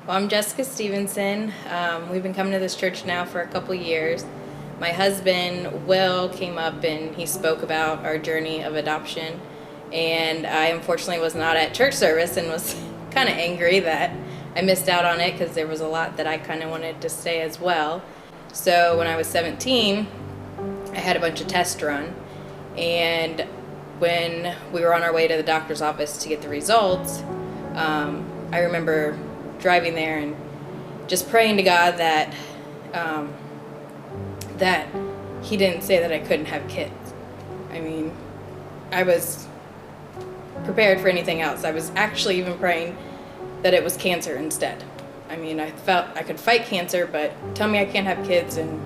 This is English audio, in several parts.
Well, I'm Jessica Stevenson. We've been coming to this church now for a couple years. My husband, Will, came up and he spoke about our journey of adoption. And I unfortunately was not at church service and was kind of angry that I missed out on it because there was a lot that I kind of wanted to stay as well. So when I was 17, I had a bunch of tests run. And when we were on our way to the doctor's office to get the results, I remember driving there and just praying to God that that He didn't say that I couldn't have kids. I mean, I was prepared for anything else. I was actually even praying that it was cancer instead. I mean, I felt I could fight cancer, but tell me I can't have kids and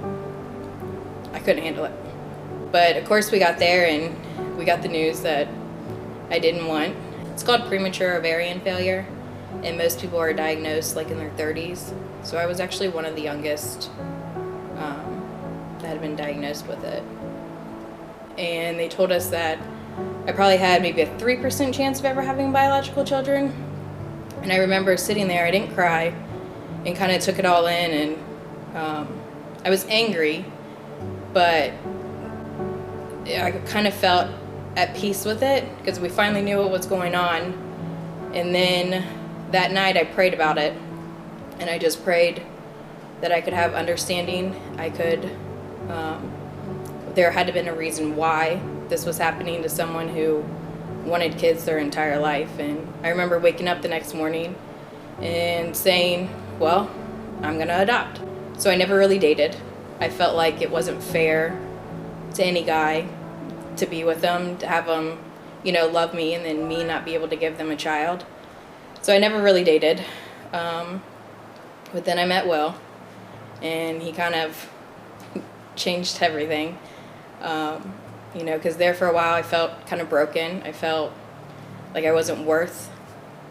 I couldn't handle it. But of course we got there and we got the news that I didn't want. It's called premature ovarian failure. And most people are diagnosed like in their 30s. So I was actually one of the youngest that had been diagnosed with it. And they told us that I probably had maybe a 3% chance of ever having biological children. And I remember sitting there, I didn't cry, and kind of took it all in. And I was angry, but I kind of felt at peace with it because we finally knew what was going on. And then that night I prayed about it, and I just prayed that I could have understanding. I could, there had to have been a reason why this was happening to someone who wanted kids their entire life. And I remember waking up the next morning and saying, well, I'm gonna adopt. So I never really dated. I felt like it wasn't fair to any guy to be with them, to have them, love me and then me not be able to give them a child. So I never really dated, but then I met Will, and he kind of changed everything, because there for a while I felt kind of broken. I felt like I wasn't worth,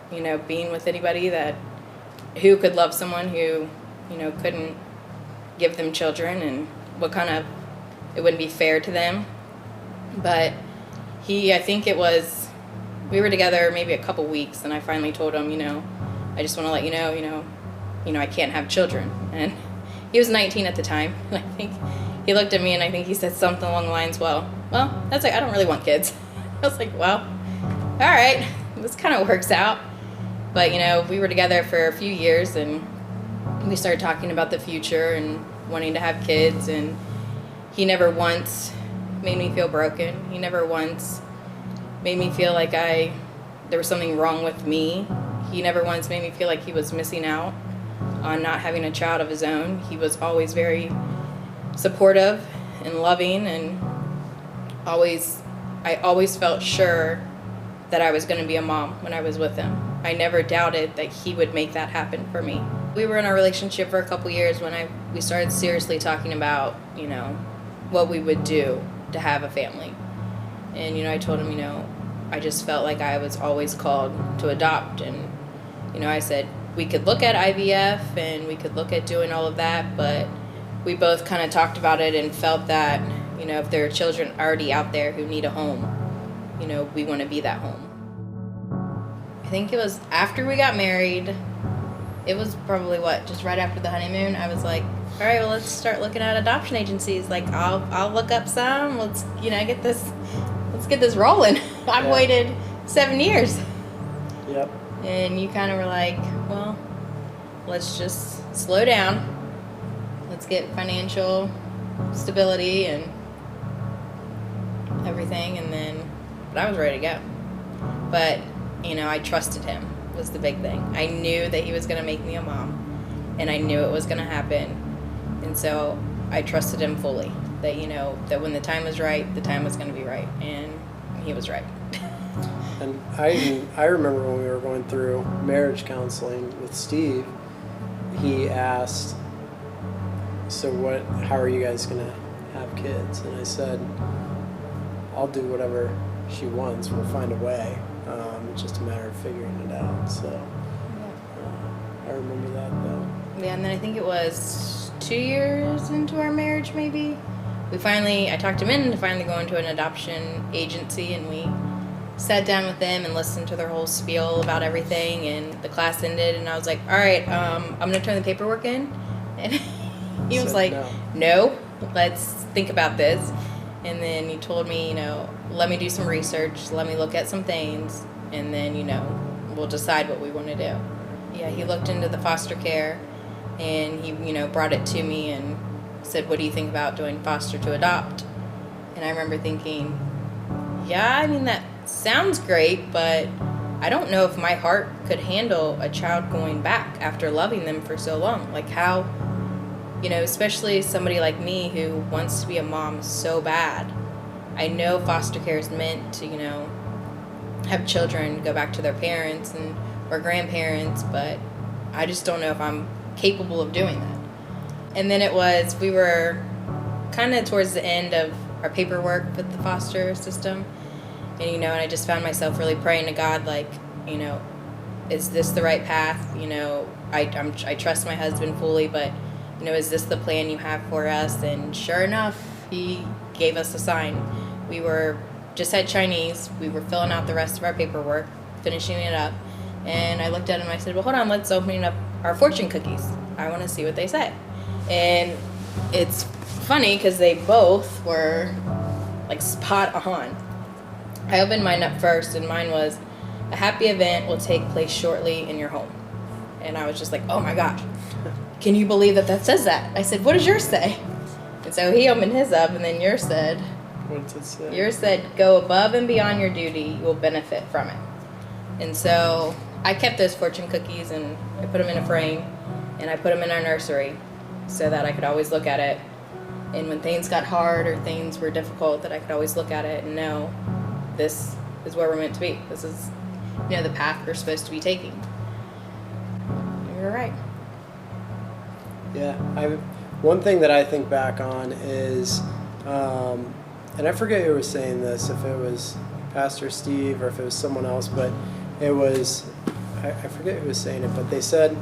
being with anybody who could love someone who, couldn't give them children, and it wouldn't be fair to them. But I think it was, we were together maybe a couple weeks, and I finally told him, I just want to let you know, I can't have children. And he was 19 at the time, and I think he looked at me and I think he said something along the lines, well, that's like, I don't really want kids. I was like, well, all right, this kind of works out. But, we were together for a few years, and we started talking about the future and wanting to have kids, and he never once made me feel broken. He never once made me feel like there was something wrong with me. He never once made me feel like he was missing out on not having a child of his own. He was always very supportive and loving, and I always felt sure that I was going to be a mom when I was with him. I never doubted that he would make that happen for me. We were in a relationship for a couple years when we started seriously talking about, what we would do to have a family. And, I told him, I just felt like I was always called to adopt. And, I said, we could look at IVF and we could look at doing all of that, but we both kind of talked about it and felt that, if there are children already out there who need a home, we want to be that home. I think it was after we got married. It was probably just right after the honeymoon. I was like, all right, well, let's start looking at adoption agencies. Like, I'll look up some. Let's, get this rolling. I've waited 7 years. Yep. And you kind of were like, well, let's just slow down. Let's get financial stability and everything. But I was ready to go. But, I trusted him was the big thing. I knew that he was going to make me a mom, and I knew it was going to happen. And so I trusted him fully that, that when the time was right, the time was going to be right. And he was right. And I remember when we were going through marriage counseling with Steve, he asked, so how are you guys going to have kids? And I said, I'll do whatever she wants. We'll find a way. It's just a matter of figuring it out. So I remember that, though. Yeah, and then I think it was 2 years into our marriage, maybe. I talked him into finally going to an adoption agency, and we sat down with them and listened to their whole spiel about everything, and the class ended, and I was like, all right, I'm going to turn the paperwork in. And he was like, no, let's think about this. And then he told me, you know, let me do some research, let me look at some things, and then, you know, we'll decide what we want to do. Yeah, he looked into the foster care, and he, you know, brought it to me and said, what do you think about doing foster to adopt? And I remember thinking, yeah, I mean, that sounds great, but I don't know if my heart could handle a child going back after loving them for so long. Like, how, you know, especially somebody like me who wants to be a mom so bad. I know foster care is meant to, you know, have children go back to their parents and or grandparents, but I just don't know if I'm capable of doing that. And then we were kind of towards the end of our paperwork with the foster system. And, you know, and I just found myself really praying to God, like, you know, is this the right path? You know, I trust my husband fully, but, you know, is this the plan you have for us? And sure enough, he gave us a sign. We just had Chinese. We were filling out the rest of our paperwork, finishing it up. And I looked at him and I said, well, hold on, let's open up our fortune cookies. I want to see what they say. And it's funny because they both were like spot on. I opened mine up first, and mine was, a happy event will take place shortly in your home. And I was just like, oh my gosh, can you believe that says that? I said, what does yours say? And so he opened his up, and then yours said, what does it say? Yours said, go above and beyond your duty, you will benefit from it. And so I kept those fortune cookies, and I put them in a frame, and I put them in our nursery so that I could always look at it. And when things got hard or things were difficult, that I could always look at it and know this is where we're meant to be. This is, you know, the path we're supposed to be taking. And we were right. Yeah, one thing that I think back on is, and I forget who was saying this, if it was Pastor Steve or if it was someone else, but it was, I forget who was saying it, but they said,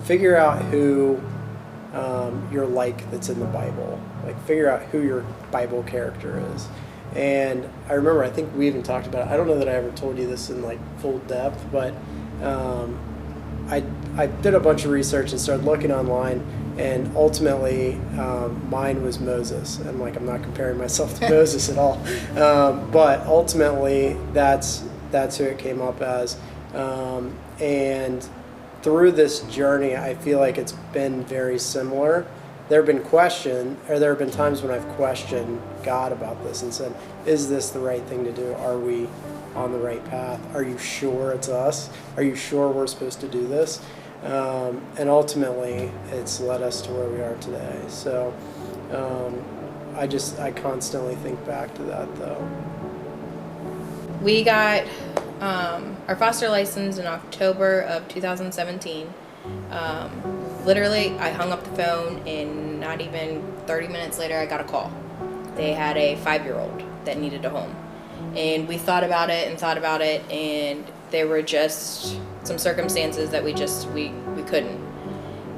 figure out who you're like that's in the Bible. Like, figure out who your Bible character is. And I remember, I think we even talked about it. I don't know that I ever told you this in like full depth, but I did a bunch of research and started looking online, and ultimately mine was Moses. And like, I'm not comparing myself to Moses at all, but ultimately that's who it came up as. And through this journey, I feel like it's been very similar. There have been times when I've questioned God about this and said, is this the right thing to do? Are we on the right path? Are you sure it's us? Are you sure we're supposed to do this? And ultimately, it's led us to where we are today. So I constantly think back to that, though. We got our foster license in October of 2017. Literally, I hung up the phone, and not even 30 minutes later, I got a call. They had a 5-year-old that needed a home. And we thought about it, and there were just some circumstances that we couldn't.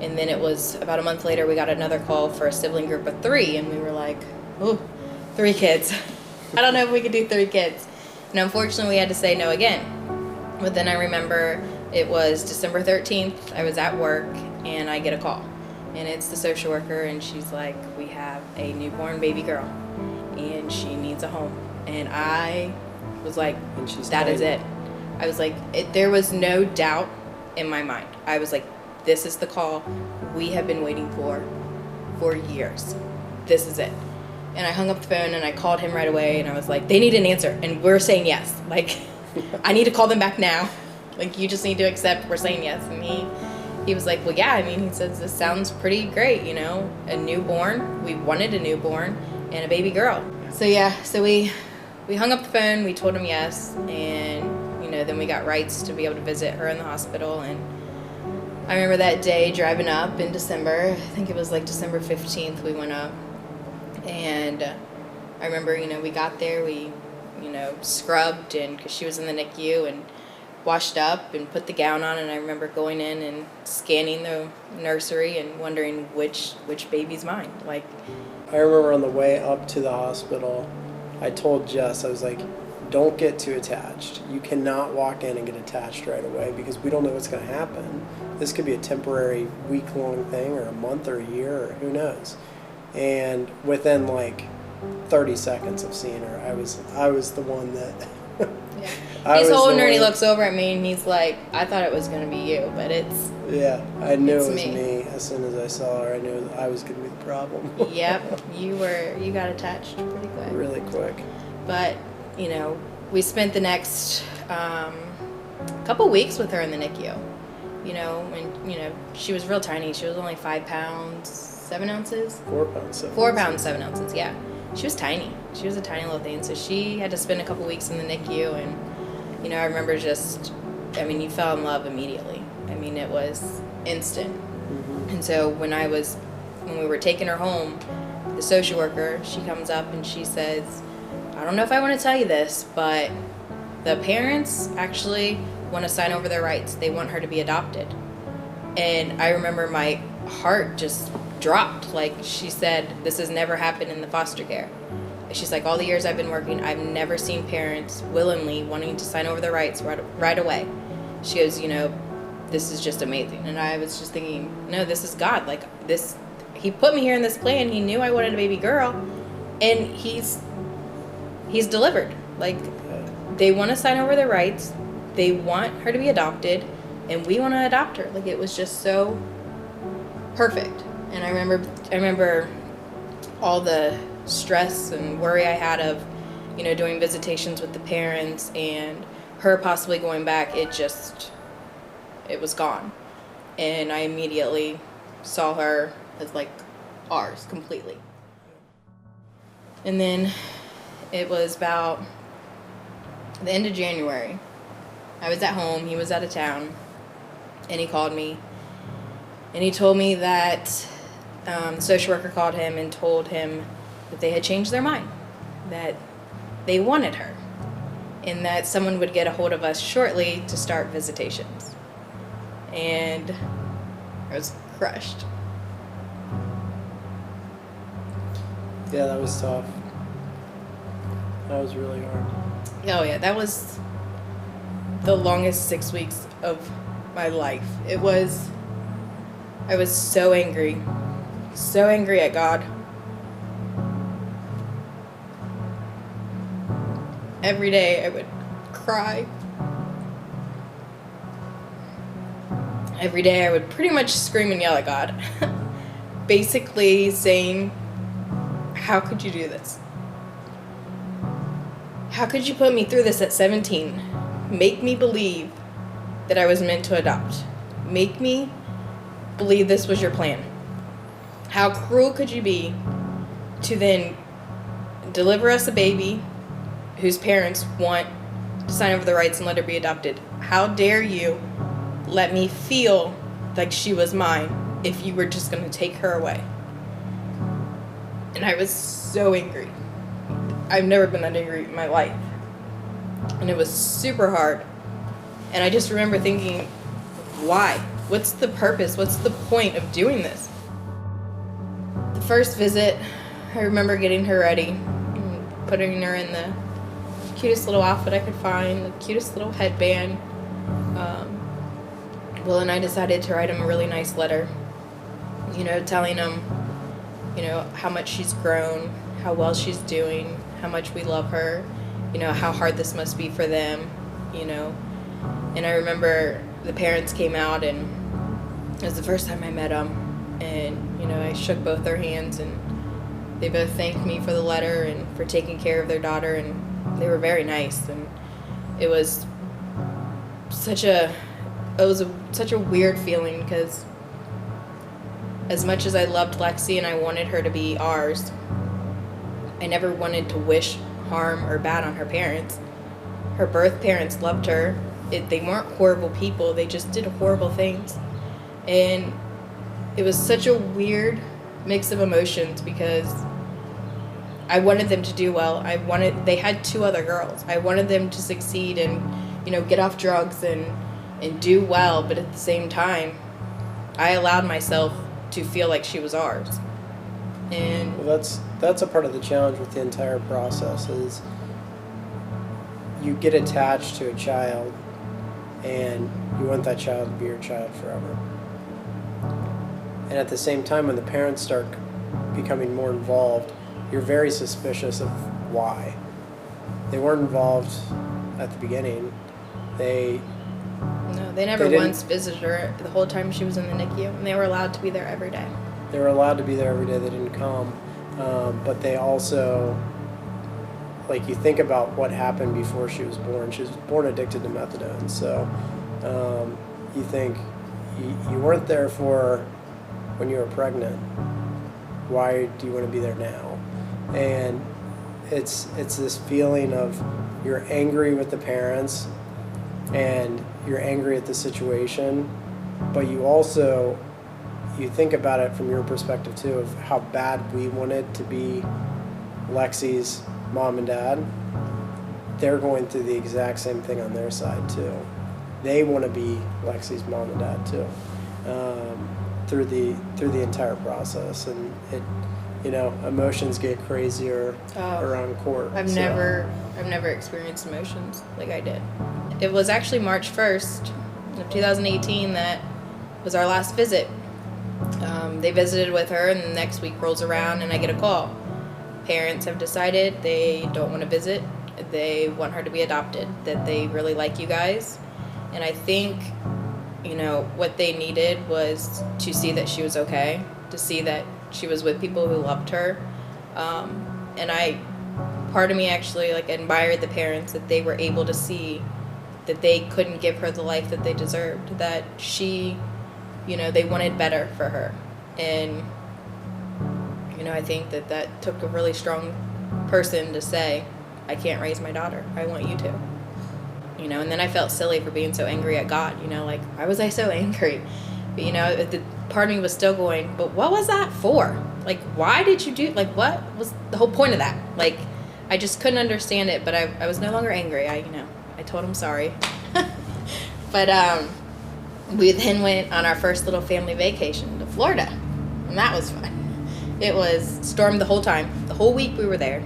And then it was about a month later, we got another call for a sibling group of 3, and we were like, ooh, 3 kids. I don't know if we could do 3 kids. And unfortunately, we had to say no again. But then I remember it was December 13th, I was at work, and I get a call. And it's the social worker, and she's like, we have a newborn baby girl, and she needs a home. And I was like, that is it. I was like, there was no doubt in my mind. I was like, this is the call we have been waiting for years. This is it. And I hung up the phone, and I called him right away, and I was like, they need an answer, and we're saying yes. Like, I need to call them back now. Like, you just need to accept we're saying yes. And he was like, well, yeah, I mean, he says, this sounds pretty great, you know, a newborn. We wanted a newborn and a baby girl. So, yeah, so we hung up the phone, we told him yes, and, you know, then we got rights to be able to visit her in the hospital. And I remember that day driving up in December, I think it was like December 15th, we went up. And I remember, you know, we got there, we, you know, scrubbed, and because she was in the NICU, and washed up and put the gown on. And I remember going in and scanning the nursery and wondering which baby's mine. Like, I remember on the way up to the hospital, I told Jess, I was like, don't get too attached. You cannot walk in and get attached right away because we don't know what's going to happen. This could be a temporary week-long thing or a month or a year or who knows. And within like 30 seconds of seeing her, I was the one that yeah. He's holding her and he looks over at me and he's like, I thought it was going to be you, but it's... Yeah, I knew it was me. As soon as I saw her, I knew I was going to be the problem. Yep, you got attached pretty quick. Really quick. But, you know, we spent the next couple weeks with her in the NICU. You know, when, you know, she was real tiny. She was only 5 pounds, 7 ounces? 4 pounds, 7 4 pounds, 7 ounces, yeah. She was tiny. She was a tiny little thing. So she had to spend a couple weeks in the NICU. And, you know, I remember you fell in love immediately. I mean, it was instant. Mm-hmm. And so when we were taking her home, the social worker, she comes up and she says, I don't know if I want to tell you this, but the parents actually want to sign over their rights. They want her to be adopted. And I remember my heart just dropped. Like, she said, this has never happened in the foster care. She's like, all the years I've been working, I've never seen parents willingly wanting to sign over their rights right away. She goes, you know, this is just amazing. And I was just thinking, no, this is God. Like, this, he put me here in this plan. He knew I wanted a baby girl, and he's delivered. Like, they want to sign over their rights. They want her to be adopted, and we want to adopt her. Like, it was just so perfect. And I remember all the stress and worry I had of, you know, doing visitations with the parents and her possibly going back. It was gone. And I immediately saw her as like ours completely. And then it was about the end of January. I was at home, he was out of town, and he called me. And he told me that the social worker called him and told him that they had changed their mind, that they wanted her, and that someone would get a hold of us shortly to start visitations. And I was crushed. Yeah, that was tough. That was really hard. Oh yeah, that was the longest 6 weeks of my life. I was so angry at God. Every day I would cry. Every day I would pretty much scream and yell at God. Basically saying, how could you do this? How could you put me through this at 17? Make me believe that I was meant to adopt. Make me believe this was your plan. How cruel could you be to then deliver us a baby whose parents want to sign over the rights and let her be adopted? How dare you let me feel like she was mine if you were just going to take her away? And I was so angry. I've never been that angry in my life. And it was super hard. And I just remember thinking, why? What's the purpose? What's the point of doing this? The first visit, I remember getting her ready and putting her in the cutest little outfit I could find, the cutest little headband. Will and I decided to write him a really nice letter, you know, telling him, you know, how much she's grown, how well she's doing, how much we love her, you know, how hard this must be for them, you know. And I remember the parents came out, and it was the first time I met them, and, you know, I shook both their hands, and they both thanked me for the letter and for taking care of their daughter, and they were very nice. And it was such a weird feeling, because as much as I loved Lexi and I wanted her to be ours, I never wanted to wish harm or bad on her parents. Her birth parents loved her. They weren't horrible people. They just did horrible things. And it was such a weird mix of emotions, because I wanted them to do well. They had 2 other girls. I wanted them to succeed and, you know, get off drugs and do well. But at the same time, I allowed myself to feel like she was ours. And well, that's a part of the challenge with the entire process is you get attached to a child and you want that child to be your child forever. And at the same time, when the parents start becoming more involved, you're very suspicious of why. They weren't involved at the beginning. They never once visited her the whole time she was in the NICU, and they were allowed to be there every day. They were allowed to be there every day. They didn't come. But they also, like, you think about what happened before she was born. She was born addicted to methadone. So you think you weren't there for when you were pregnant. Why do you want to be there now? And it's this feeling of you're angry with the parents and you're angry at the situation, but you think about it from your perspective too, of how bad we wanted to be Lexi's mom and dad. They're going through the exact same thing on their side too. They want to be Lexi's mom and dad too, through the entire process. And it, emotions get crazier around court. I've never experienced emotions like I did. It was actually March 1st of 2018 that was our last visit. They visited with her, and the next week rolls around and I get a call. Parents have decided they don't want to visit. They want her to be adopted, that they really like you guys. And I think, what they needed was to see that she was okay, to see that she was with people who loved her. And part of me actually admired the parents, that they were able to see that they couldn't give her the life that they deserved, that she, they wanted better for her. And, I think that took a really strong person to say, I can't raise my daughter. I want you to. And then I felt silly for being so angry at God, why was I so angry? But, the part of me was still going, but what was that for? Why did you do, what was the whole point of that? I just couldn't understand it, but I was no longer angry. I told him sorry. But, we then went on our first little family vacation to Florida, and that was fun. It was stormed the whole time. The whole week we were there.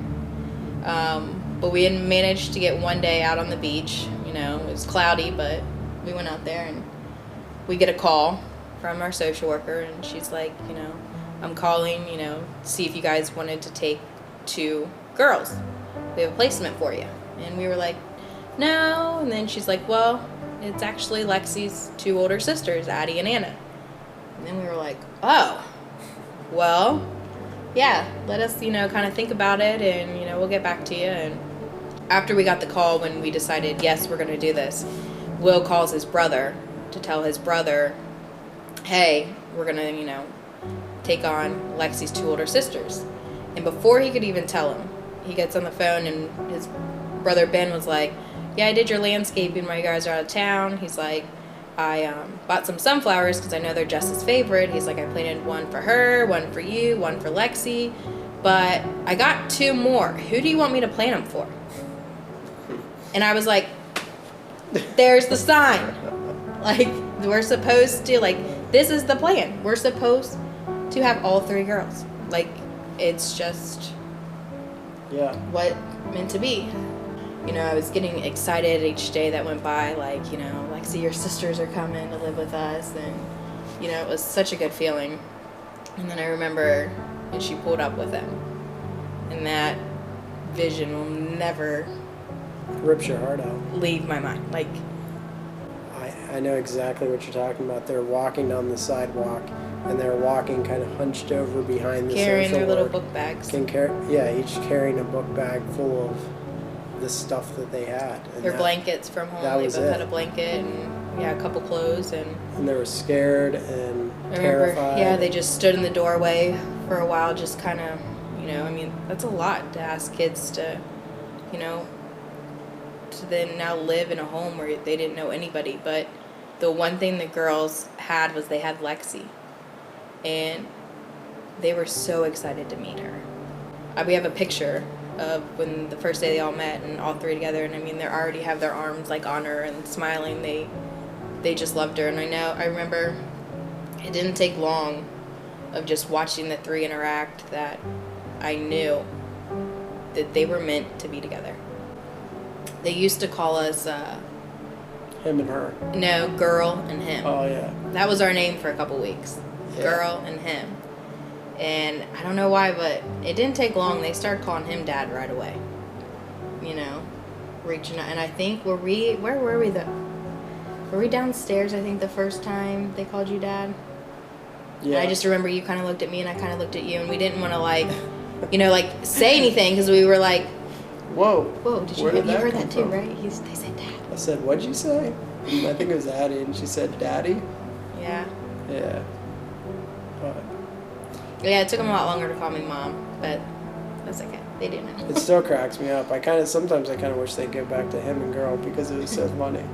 But we had managed to get one day out on the beach. It was cloudy, but we went out there, and we get a call from our social worker, and she's like, I'm calling, see if you guys wanted to take 2 girls. We have a placement for you. And we were like, no. And then she's like, well, it's actually Lexi's 2 older sisters, Addie and Anna. And then we were like, oh, well, yeah, let us, kind of think about it, and, we'll get back to you. And after we got the call, when we decided, yes, we're going to do this, Will calls his brother to tell his brother, hey, we're going to, take on Lexi's 2 older sisters. And before he could even tell him, he gets on the phone, and his brother Ben was like, yeah, I did your landscaping while you guys are out of town. He's like, I bought some sunflowers because I know they're Jess's favorite. He's like, I planted one for her, one for you, one for Lexi, but I got 2 more. Who do you want me to plant them for? And I was like, there's the sign. We're supposed to, this is the plan. We're supposed to have all 3 girls. It's just what meant to be. I was getting excited each day that went by, Lexi, your sisters are coming to live with us, and, it was such a good feeling. And then I remember she pulled up with him, and that vision will never rips your heart out. Leave my mind. I know exactly what you're talking about. They're walking down the sidewalk, and they're walking kind of hunched over behind the carrying social their little work. book bags. Each carrying a book bag full of the stuff that they had. And their blankets from home. They both had a blanket and a couple clothes, and they were scared and terrified. Yeah, they just stood in the doorway for a while, just kind of, that's a lot to ask kids to, to then now live in a home where they didn't know anybody. But the one thing the girls had was they had Lexi, and they were so excited to meet her. We have a picture of when the first day they all met, and all 3 together, and they already have their arms on her and smiling. They just loved her. And I remember it didn't take long of just watching the 3 interact that I knew that they were meant to be together. They used to call us, Him and her. no, girl and him. Oh, yeah. That was our name for a couple weeks. Yeah. Girl and him. And I don't know why, but it didn't take long. They started calling him Dad right away. You know, reaching out. And I think, where were we though? Were we downstairs, I think, the first time they called you Dad? Yeah. And I just remember you kind of looked at me and I kind of looked at you, and we didn't want to, like, you know, like, say anything because we were like, Whoa. did you Where did that heard come that too, from? right? They said Dad. I said, what'd you say? I think it was Addie, and she said, Daddy? Yeah. Yeah. But Yeah, it took them a lot longer to call me Mom, but that's okay. They do know. it still cracks me up. Sometimes I kind of wish they'd go back to him and girl because it was so funny.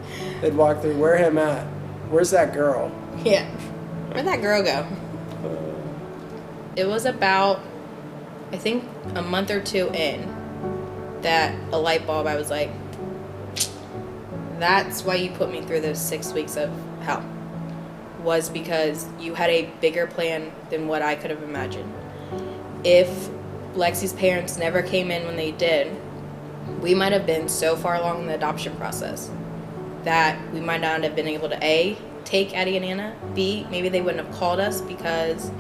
They'd walk through, where him at? Where's that girl? Yeah. Where'd that girl go? It was about, I think, a month or two in that a light bulb, I was like, that's why you put me through those 6 weeks of hell. Was because you had a bigger plan than what I could have imagined. If Lexi's parents never came in when they did, we might have been so far along in the adoption process that we might not have been able to A, take Addie and Anna, B, maybe they wouldn't have called us because,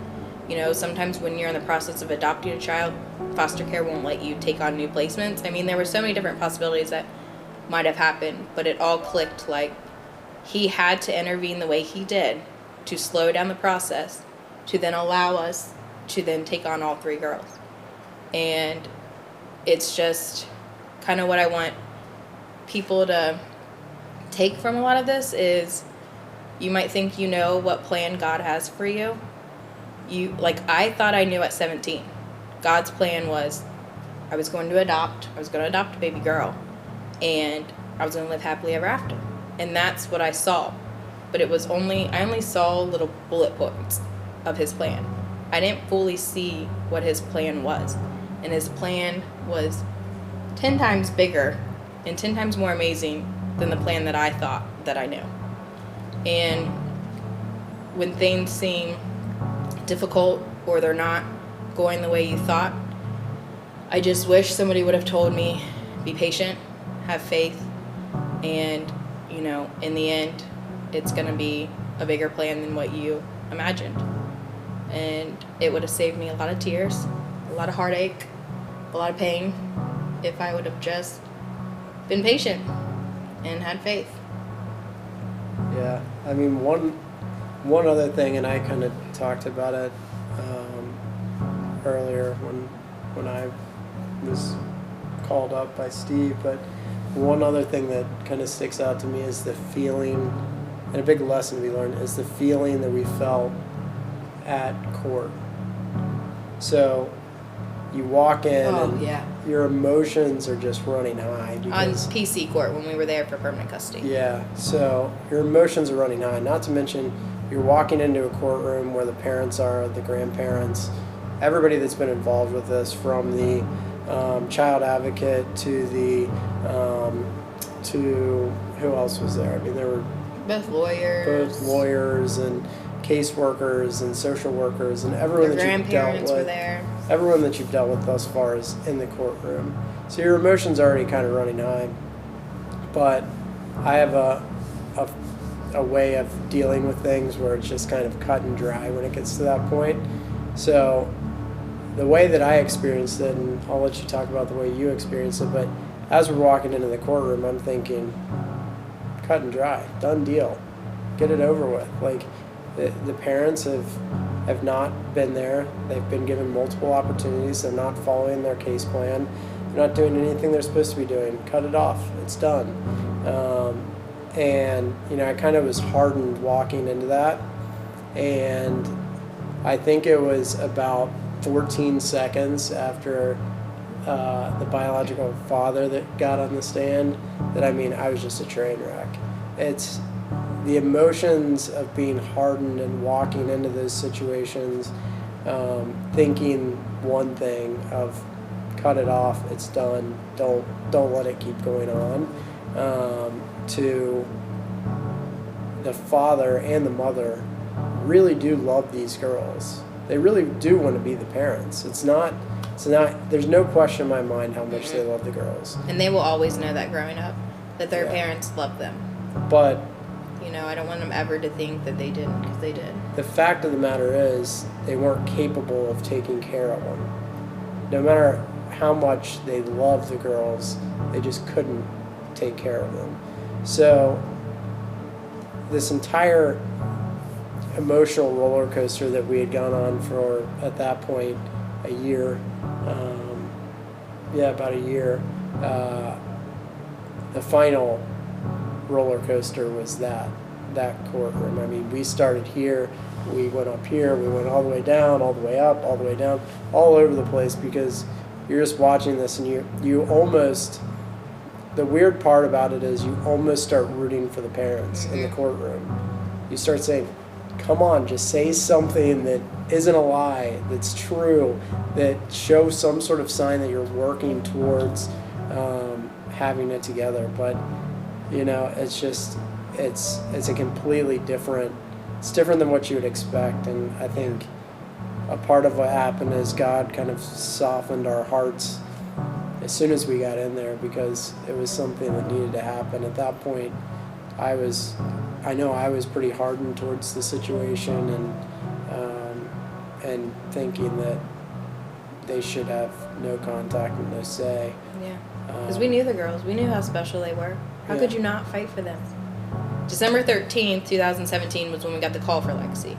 you know, sometimes when you're in the process of adopting a child, foster care won't let you take on new placements. I mean, there were so many different possibilities that might have happened, but it all clicked. Like, he had to intervene the way he did to slow down the process, to then allow us to then take on all three girls. And it's just kind of what I want people to take from a lot of this is, you might think you know what plan God has for you. I thought I knew at 17. God's plan was I was going to adopt a baby girl, and I was going to live happily ever after. And that's what I saw. But I only saw little bullet points of his plan. I didn't fully see what his plan was. And his plan was 10 times bigger and 10 times more amazing than the plan that I thought that I knew. And when things seem difficult or they're not going the way you thought, I just wish somebody would have told me, be patient, have faith, and, you know, in the end, it's going to be a bigger plan than what you imagined. And it would have saved me a lot of tears, a lot of heartache, a lot of pain if I would have just been patient and had faith. Yeah. I mean, one other thing, and I kind of talked about it earlier when I was called up by Steve, but one other thing that kind of sticks out to me is the feeling, and a big lesson we learned is the feeling that we felt at court. So you walk in and your emotions are just running high. On PC court when we were there for permanent custody. Yeah, so your emotions are running high. Not to mention you're walking into a courtroom where the parents are, the grandparents, everybody that's been involved with this, from the child advocate to the to who else was there? I mean, there were both lawyers and caseworkers and social workers and everyone that you've dealt with. Were there. Everyone that you've dealt with thus far is in the courtroom. So your emotions are already kind of running high. But I have a way of dealing with things where it's just kind of cut and dry when it gets to that point. So the way that I experienced it, and I'll let you talk about the way you experienced it, but as we're walking into the courtroom, I'm thinking, cut and dry, done deal, get it over with. Like, the parents have not been there. They've been given multiple opportunities. They're not following their case plan. They're not doing anything they're supposed to be doing. Cut it off. It's done. And, you know, I kind of was hardened walking into that. And I think it was about 14 seconds after the biological father that got on the stand that, I mean, I was just a train wreck. It's the emotions of being hardened and walking into those situations, thinking one thing of cut it off, it's done, don't let it keep going on, to the father and the mother really do love these girls. They really do want to be the parents. It's not So now there's no question in my mind how much they love the girls. And they will always know that growing up, that their Yeah. parents love them. But You know, I don't want them ever to think that they didn't, because they did. the fact of the matter is, they weren't capable of taking care of them. No matter how much they loved the girls, they just couldn't take care of them. So this entire emotional roller coaster that we had gone on for, at that point, a year, about a year, the final roller coaster was that courtroom. I mean, we started here, we went up here, we went all the way down, all the way up, all the way down, all over the place, because you're just watching this and you almost, the weird part about it is you almost start rooting for the parents in the courtroom. You start saying, come on, just say something that isn't a lie, that's true, that shows some sort of sign that you're working towards having it together. But you know, it's just, it's a completely different, it's different than what you would expect. And I think a part of what happened is God kind of softened our hearts as soon as we got in there, because it was something that needed to happen. At that point, I know I was pretty hardened towards the situation, and thinking that they should have no contact and no say. Yeah. Because we knew the girls. We knew how special they were. How could you not fight for them? December 13th, 2017 was when we got the call for Lexi.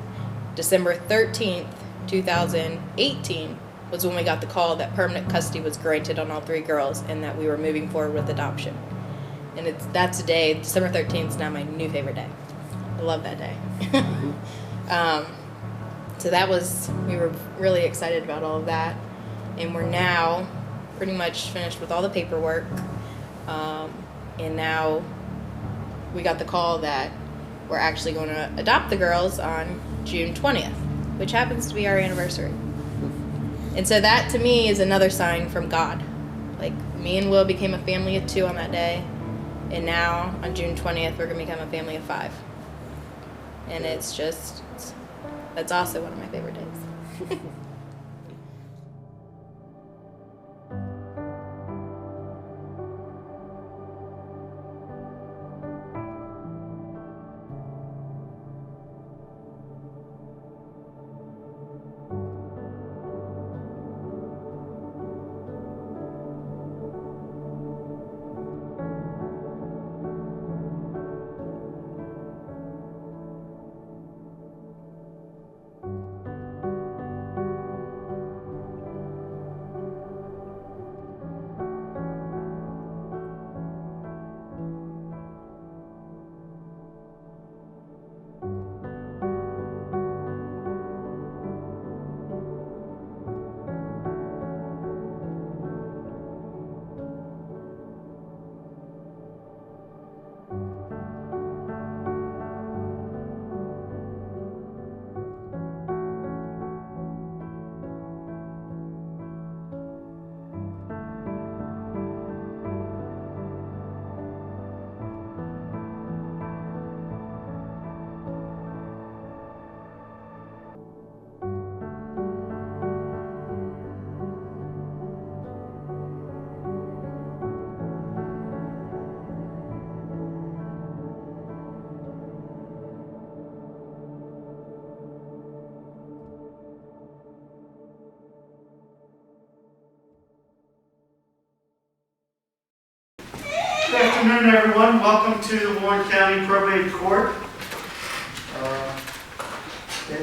December 13th, 2018 was when we got the call that permanent custody was granted on all 3 girls and that we were moving forward with adoption. And that's a day, December 13th is now my new favorite day. I love that day. So we were really excited about all of that. And we're now pretty much finished with all the paperwork. And now we got the call that we're actually going to adopt the girls on June 20th, which happens to be our anniversary. And so that, to me, is another sign from God. Like, me and Will became a family of 2 on that day. And now, on June 20th, we're going to become a family of 5. And it's just, that's also one of my favorite days. Good afternoon, everyone. Welcome to the Warren County Probate Court.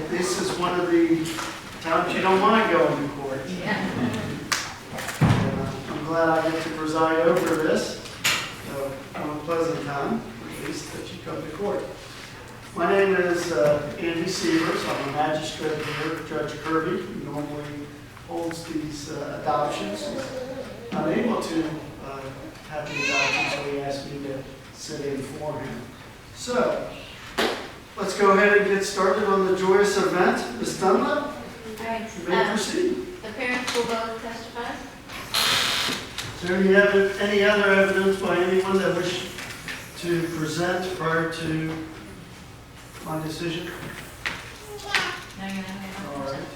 This is one of the times you don't want to go into court. I'm glad I get to preside over this. So, on a pleasant time, at least, that you come to court. My name is Andy Sievers. I'm a magistrate here. Judge Kirby, who normally holds these adoptions, I'm able to have the adoption, so he asked me to sit in for him. So, let's go ahead and get started on the joyous event. Ms. Dunlap, All right. you may proceed. The parents will both testify. Is there any other evidence by anyone that wish to present prior to my decision? No, you're not. All right.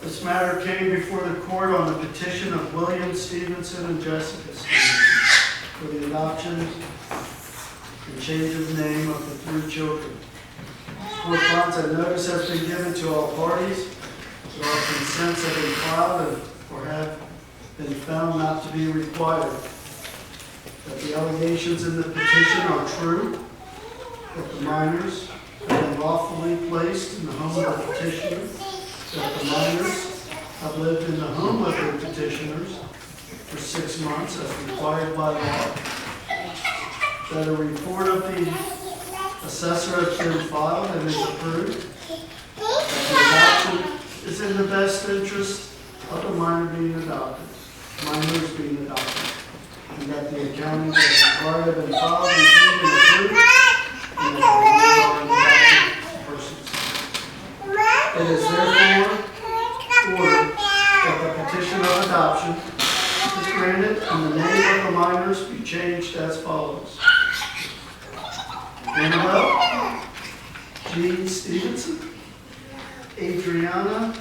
Ms. This matter came before the court on the petition of William Stevenson and Jessica Stevenson for the adoption and change of name of the 3 children. Correspondence and notice has been given to all parties. All consents have been filed or have been found not to be required. That the allegations in the petition are true, that the minors have been lawfully placed in the home of the petitioner, that the minors have lived in the home of the petitioners for 6 months as required by law, that a report of the assessor has been filed and is approved, that the adoption is in the best interest of the minors being adopted, and that the accounting is required have been filed, reviewed, and approved, and that the minors are adopted persons. It is therefore ordered that the petition of adoption is granted and the name of the minors be changed as follows: Annabelle Jean Stevenson, Adriana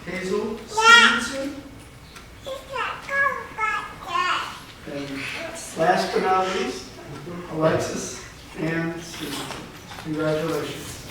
Hazel Stevenson, and last but not least, Alexis Ann Stevenson. Congratulations.